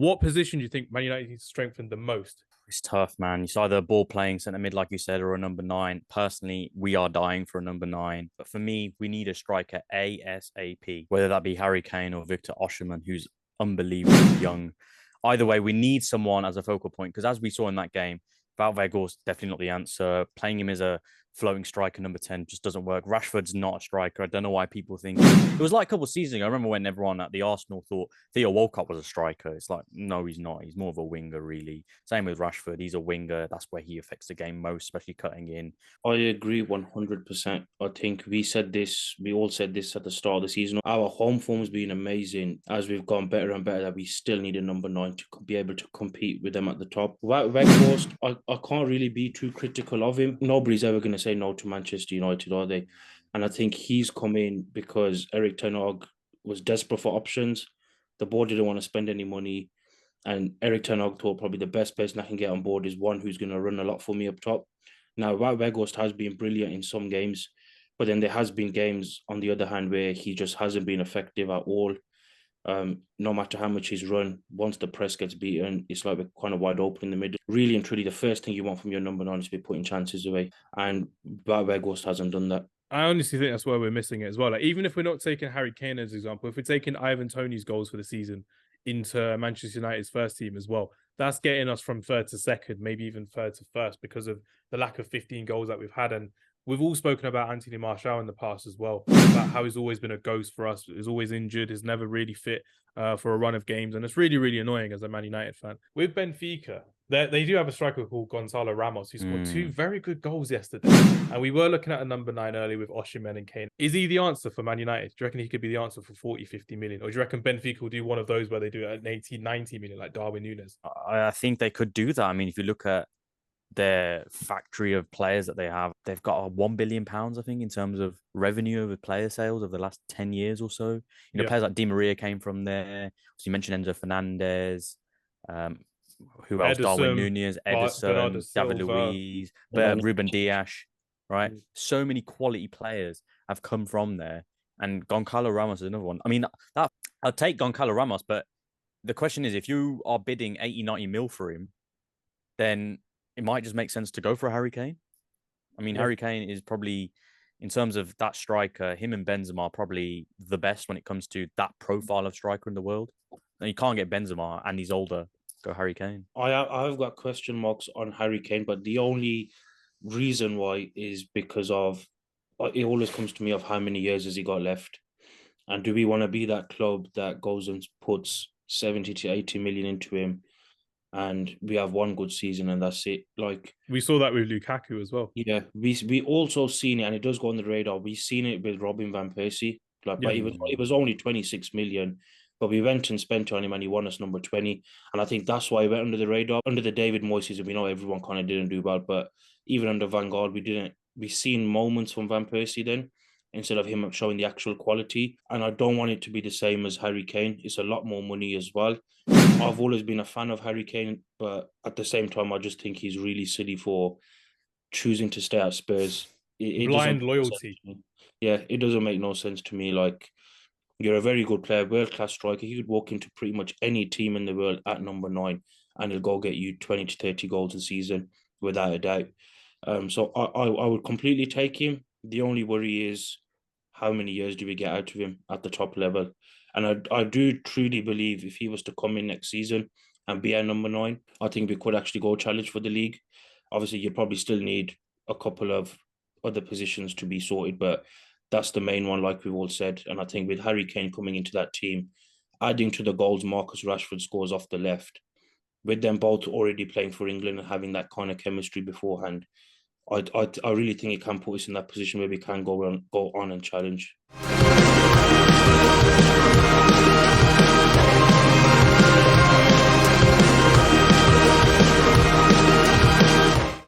What position do you think Man United needs to strengthen the most? It's tough, man. It's either a ball playing centre mid, like you said, or a number nine. Personally, we are dying for a number nine. But for me, we need a striker ASAP, whether that be Harry Kane or Victor Osimhen, who's unbelievably young. Either way, we need someone as a focal point because as we saw in that game, Valvego's definitely not the answer. Playing him as a floating striker number 10 just doesn't work. Rashford's not a striker. I don't know why people think it was like a couple of seasons ago. I remember when everyone at the Arsenal thought Theo Walcott was a striker. It's like, no, he's not. He's more of a winger, really. Same with Rashford. He's a winger. That's where he affects the game most, especially cutting in. I agree 100%. I think we all said this at the start of the season. Our home form has been amazing. As we've gone better and better, that we still need a number 9 to be able to compete with them at the top. Weghorst, I can't really be too critical of him. Nobody's ever going to say no to Manchester United, are they? And I think he's come in because Erik ten Hag was desperate for options. The board didn't want to spend any money. And Erik ten Hag thought probably the best person I can get on board is one who's going to run a lot for me up top. Now, Weghorst has been brilliant in some games, but then there has been games, on the other hand, where he just hasn't been effective at all. No matter how much he's run, once the press gets beaten, it's like we're kind of wide open in the middle. Really and truly, the first thing you want from your number 9 is to be putting chances away. And Weghorst hasn't done that. I honestly think that's where we're missing it as well. Like, even if we're not taking Harry Kane as an example, if we're taking Ivan Toney's goals for the season into Manchester United's first team as well, that's getting us from third to second, maybe even third to first because of the lack of 15 goals that we've had. And we've all spoken about Anthony Martial in the past as well, about how he's always been a ghost for us. He's always injured. He's never really fit for a run of games. And it's really, really annoying as a Man United fan. With Benfica, they do have a striker called Gonçalo Ramos who scored 2 very good goals yesterday. And we were looking at a number 9 earlier with Osimhen and Kane. Is he the answer for Man United? Do you reckon he could be the answer for 40, 50 million? Or do you reckon Benfica will do one of those where they do it at 80, 90 million like Darwin Núñez? I think they could do that. I mean, if you look at their factory of players that they have, they've got £1 billion, I think, in terms of revenue over player sales over the last 10 years or so. Players like Di Maria came from there. So you mentioned Enzo Fernandez. Who else? Darwin Núñez, Ederson, David Luiz, Ruben Dias, right? So many quality players have come from there. And Gonçalo Ramos is another one. I mean, that I'll take Gonçalo Ramos, but the question is, if you are bidding 80, 90 mil for him, then it might just make sense to go for Harry Kane. I mean, Harry Kane is probably, in terms of that striker, him and Benzema are probably the best when it comes to that profile of striker in the world. And you can't get Benzema, and he's older. Go Harry Kane. I've got question marks on Harry Kane, but the only reason why is because of, it always comes to me of how many years has he got left. And do we want to be that club that goes and puts 70 to 80 million into him and we have one good season and that's it? Like, we saw that with Lukaku as well. Yeah, we also seen it, and it does go on the radar. We've seen it with Robin van Persie. Like, but it was only 26 million, but we went and spent on him, and he won us number 20. And I think that's why he went under the radar. Under the David Moyes, we know everyone kind of didn't do well, but even under Van Gaal, we seen moments from Van Persie then, instead of him showing the actual quality. And I don't want it to be the same as Harry Kane. It's a lot more money as well. I've always been a fan of Harry Kane, but at the same time, I just think he's really silly for choosing to stay at Spurs. Blind loyalty. Yeah, it doesn't make no sense to me. Like, you're a very good player, world-class striker. You could walk into pretty much any team in the world at number 9 and he'll go get you 20 to 30 goals a season without a doubt. So I would completely take him. The only worry is how many years do we get out of him at the top level? And I do truly believe if he was to come in next season and be our number 9, I think we could actually go challenge for the league. Obviously, you probably still need a couple of other positions to be sorted, but that's the main one, like we've all said. And I think with Harry Kane coming into that team, adding to the goals Marcus Rashford scores off the left, with them both already playing for England and having that kind of chemistry beforehand, I really think it can put us in that position where we can go on and challenge.